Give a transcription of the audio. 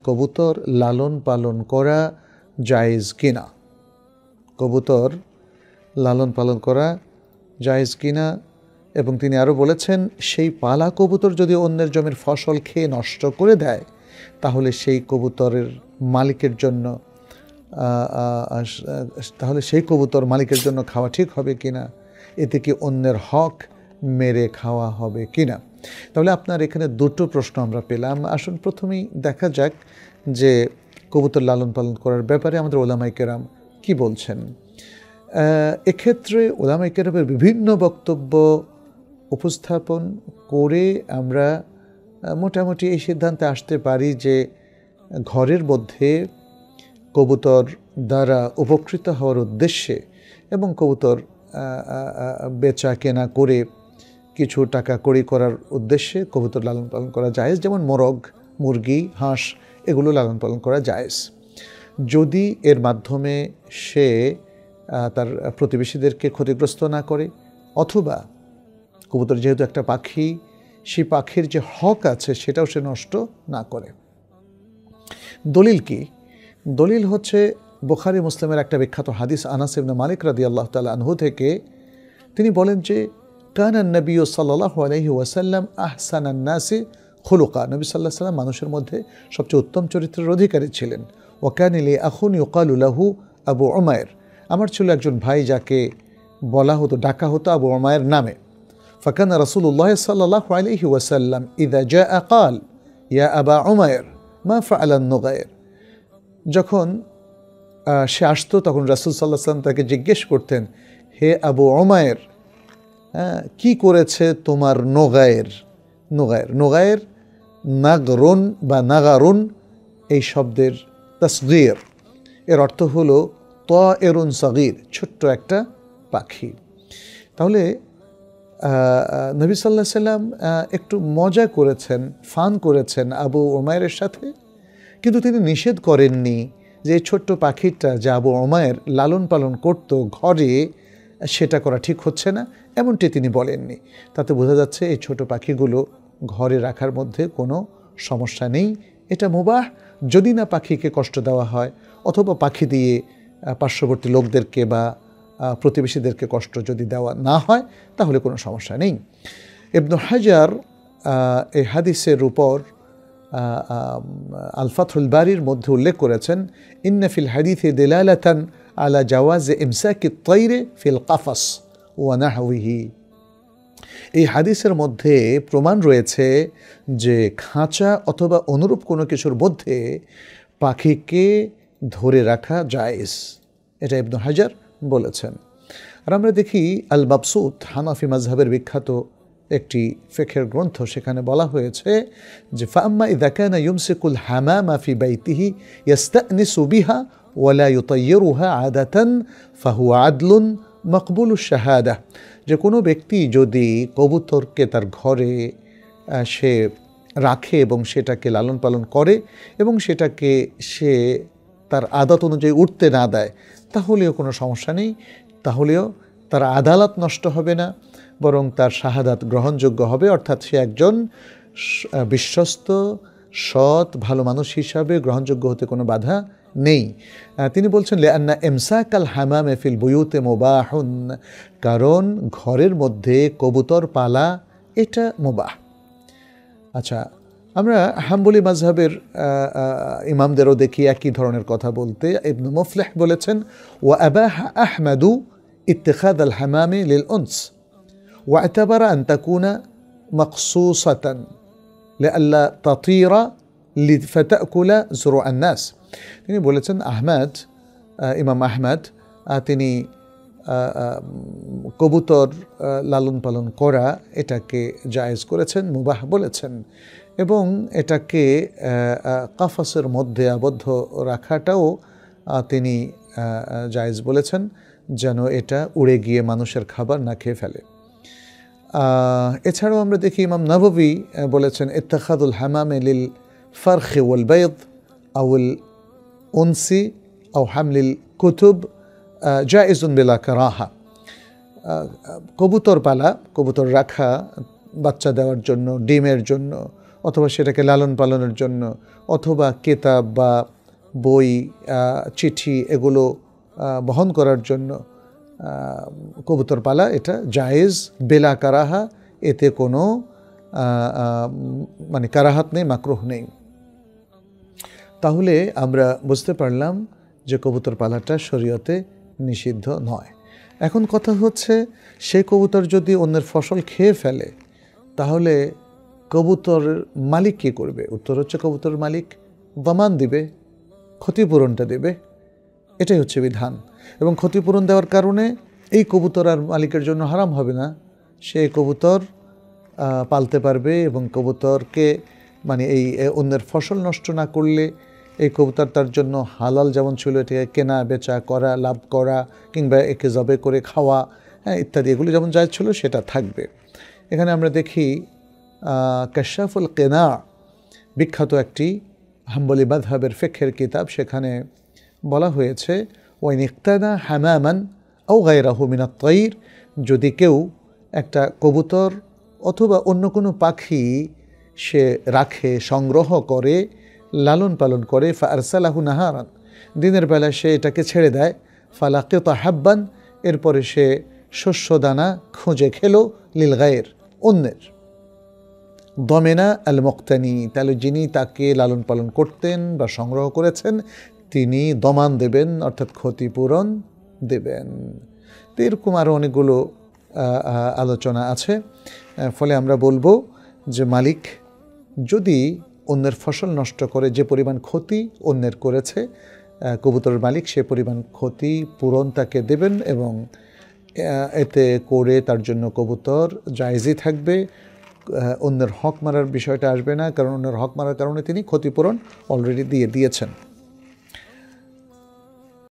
কবুতর লালন পালন করা জায়েজ কিনা, কবুতর লালন পালন করা জায়েজ কিনা। এবং তিনি আরও বলেছেন, সেই পালা কবুতর যদি অন্যের জমির ফসল খেয়ে নষ্ট করে দেয়, তাহলে সেই কবুতরের মালিকের জন্য খাওয়া ঠিক হবে কিনা, এতে কি অন্যের হক মেরে খাওয়া হবে কিনা। তাহলে আপনার এখানে দুটো প্রশ্ন আমরা পেলাম। আসুন প্রথমেই দেখা যাক যে কবুতর লালন পালন করার ব্যাপারে আমাদের ওলামায়ে কেরাম কি বলছেন। এক্ষেত্রে ওলামায়ে কেরামের বিভিন্ন বক্তব্য উপস্থাপন করে আমরা মোটামুটি এই সিদ্ধান্তে আসতে পারি যে ঘরের মধ্যে কবুতর দ্বারা উপকৃত হওয়ার উদ্দেশ্যে এবং কবুতর বেচা কেনা করে কিছু টাকা কড়ি করার উদ্দেশ্যে কবুতর লালন পালন করা জায়েজ। যেমন মোরগ, মুরগি, হাঁস এগুলো লালন পালন করা জায়েজ, যদি এর মাধ্যমে সে তার প্রতিবেশীদেরকে ক্ষতিগ্রস্ত না করে, অথবা কবুতর যেহেতু একটা পাখি, সেই পাখির যে হক আছে সেটাও সে নষ্ট না করে। দলিল কি? দলিল হচ্ছে বুখারী মুসলিমের একটা বিখ্যাত হাদিস, আনাস ইবনে মালিক রাদিয়াল্লাহু তাআলা আনহু থেকে। তিনি বলেন যে কানা নবী সাল্লাল্লাহু আলাইহি ওয়াসাল্লাম আহসানান নাসি খুলুকা, নবী সাল্লাল্লাহু আলাইহি ওয়াসাল্লাম মানুষের মধ্যে সবচেয়ে উত্তম চরিত্রের অধিকারী ছিলেন। ওয়া কানা লি আখুন ইউকালু লাহু আবু উমাইর, আমার ছিল একজন ভাই যাকে বলা হতো, ডাকা হতো আবু উমাইর নামে। ফাকানা রাসূলুল্লাহ সাল্লাল্লাহু আলাইহি ওয়াসাল্লাম ইযা জাআ ক্বাল ইয়া আবা উমাইর মা ফাআলান নুগাইর, যখন সে আসতো তখন রাসূল সাল্লাল্লাহু আলাইহি ওয়াসাল্লাম তাকে জিজ্ঞেস করতেন, হে আবু উমাইর, কি করেছে তোমার নোগায়ের? নোগায়ের নাগরুন বা নাগারুন এই শব্দের তাসগীর, এর অর্থ হলো তায়রুন সাগীর, ছোট্ট একটা পাখি। তাহলে নবী সাল্লাল্লাহু আলাইহি ওয়াসাল্লাম একটু মজা করেছেন, ফান করেছেন আবু উমাইরের সাথে, কিন্তু তিনি নিষেধ করেননি যে এই ছোট্ট পাখিটা যা আবু উমাইর লালন পালন করত ঘরে, সেটা করা ঠিক হচ্ছে না, এমনটি তিনি বলেননি। তাতে বোঝা যাচ্ছে এই ছোট পাখিগুলো ঘরে রাখার মধ্যে কোনো সমস্যা নেই, এটা মুবাহ, যদি না পাখিকে কষ্ট দেওয়া হয় অথবা পাখি দিয়ে পার্শ্ববর্তী লোকদেরকে বা প্রতিবেশীদেরকে কষ্ট যদি দেওয়া না হয় তাহলে কোনো সমস্যা নেই। ইবনে হাজার এই হাদিসের উপর আল ফাথুল বারির মধ্যে উল্লেখ করেছেন, ইন্না ফিল হাদিসে দিলালাতান আলা জাওয়াজে ইমসাকি তাইরে ফিল কাফাস ওয়া নাহউইহি, এই হাদিসের মধ্যে প্রমাণ রয়েছে যে খাঁচা অথবা অনুরূপ কোনো কিছুর মধ্যে পাখিকে ধরে রাখা জায়েজ, এটা ইবনে হাজার বলেছেন। আর আমরা দেখি আল মাবসুত, হানাফি মাযহাবের বিখ্যাত একটি ফিকহের গ্রন্থ, সেখানে বলা হয়েছে যে ফাআম্মা ইযা কানা ইউমসিকুল হামামা ফি বাইতিহি ইস্তানিসু বিহা ওয়ালা ইউতায়্যিরুহা আদাতান ফাহুয়া আদলুন মকবুলুশ শাহাদা, যে কোনো ব্যক্তি যদি কবুতরকে তার ঘরে সে রাখে এবং সেটাকে লালন পালন করে এবং সেটাকে সে তার আদত অনুযায়ী উঠতে না দেয়, তাহলেও কোনো সমস্যা নেই, তাহলেও তার আদালত নষ্ট হবে না, বরং তার শাহাদাত গ্রহণযোগ্য হবে, অর্থাৎ সে একজন বিশ্বস্ত সৎ ভালো মানুষ হিসাবে গ্রহণযোগ্য হতে কোনো বাধা নেই। তিনি বলছেন লিআন্না ইমসাকাল হামামে ফিল বুয়ুতে মুবাহুন, কারণ ঘরের মধ্যে কবুতর পালা এটা মুবাহ। আচ্ছা, আমরা হাম্বলি মাযহাবের ইমামদেরও দেখি একই ধরনের কথা বলতে। ইবনে মুফলিহ বলেছেন, ওয়া আবাহা আহমাদু ইত্তিখাদ আল হামামি লিল উনস ওয়া আতাবারা আন তাকুনা মাকসুসাতান লিআল্লা তাতিরা লিফাতাকুলা যুরুআন নাস। তিনি বলেছেন ইমাম আহমদ তিনি কবুতর লালন পালন করা এটাকে জায়েজ করেছেন, মুবাহ বলেছেন, এবং এটাকে কাফাসের মধ্যে আবদ্ধ রাখাটাও তিনি জায়েজ বলেছেন, যেন এটা উড়ে গিয়ে মানুষের খাবার না খেয়ে ফেলে। এছাড়াও আমরা দেখি ইমাম নববী বলেছেন ইত্তিখাদুল হামামে লিল ফারখি ওয়াল বাইদ আউল উনসি আও হামলিল কুতুব জায়েজুন বিলা কারাহা, কবুতর পালা, কবুতর রাখা বাচ্চা দেওয়ার জন্য, ডিমের জন্য অথবা সেটাকে লালন পালনের জন্য, অথবা কেতাব বা বই, চিঠি এগুলো বহন করার জন্য কবুতর পালা এটা জায়েজ বেলা কারাহা, এতে কোনো মানে কারাহাত নেই, মাকরুহ নেই। তাহলে আমরা বুঝতে পারলাম যে কবুতর পালাটা শরীয়তে নিষিদ্ধ নয়। এখন কথা হচ্ছে, সেই কবুতর যদি অন্যের ফসল খেয়ে ফেলে তাহলে কবুতরের মালিক কী করবে? উত্তর হচ্ছে, কবুতরের মালিক দামান দিবে, ক্ষতিপূরণটা দেবে, এটাই হচ্ছে বিধান। এবং ক্ষতিপূরণ দেওয়ার কারণে এই কবুতর আর মালিকের জন্য হারাম হবে না, সে কবুতর পালতে পারবে এবং কবুতরকে মানে এই অন্যের ফসল নষ্ট না করলে এই কবুতর তার জন্য হালাল যেমন ছিল, এটাকে কেনা বেচা করা, লাভ করা, কিংবা একে জবে করে খাওয়া, ইত্যাদি এগুলো যেমন জায়েজ ছিল সেটা থাকবে। এখানে আমরা দেখি কাশাফুল কেনা, বিখ্যাত একটি হাম্বলি মাযহাবের ফিকহের কিতাব, সেখানে বলা হয়েছে ওয়াইন ইক্তানা হামামান আও গায়রাহু মিনাত তায়র, যদি কেউ একটা কবুতর অথবা অন্য কোনো পাখি সে রাখে, সংগ্রহ করে, লালন পালন করে, ফারসালাহু নাহারান, দিনের বেলা সে এটাকে ছেড়ে দেয়, ফালাকিতা হাব্বান, এরপরে সে শস্য দানা খুঁজে খেলো, লিল গায়ের, অন্যের, দমেনা আল মুক্তানি, তাহলে যিনি তাকে লালন পালন করতেন বা সংগ্রহ করেছেন তিনি দমান দেবেন, অর্থাৎ ক্ষতিপূরণ দেবেন। তো এরকম আরও অনেকগুলো আলোচনা আছে। ফলে আমরা বলবো যে মালিক যদি অন্যের ফসল নষ্ট করে যে পরিমাণ ক্ষতি অন্যের করেছে, কবুতরের মালিক সে পরিমাণ ক্ষতি পূরণ তাকে দেবেন, এবং এতে করে তার জন্য কবুতর জায়েজই থাকবে, অন্যের হক মারার বিষয়টা আসবে না, কারণ অন্যের হক মারার কারণে তিনি ক্ষতিপূরণ অলরেডি দিয়ে দিয়েছেন।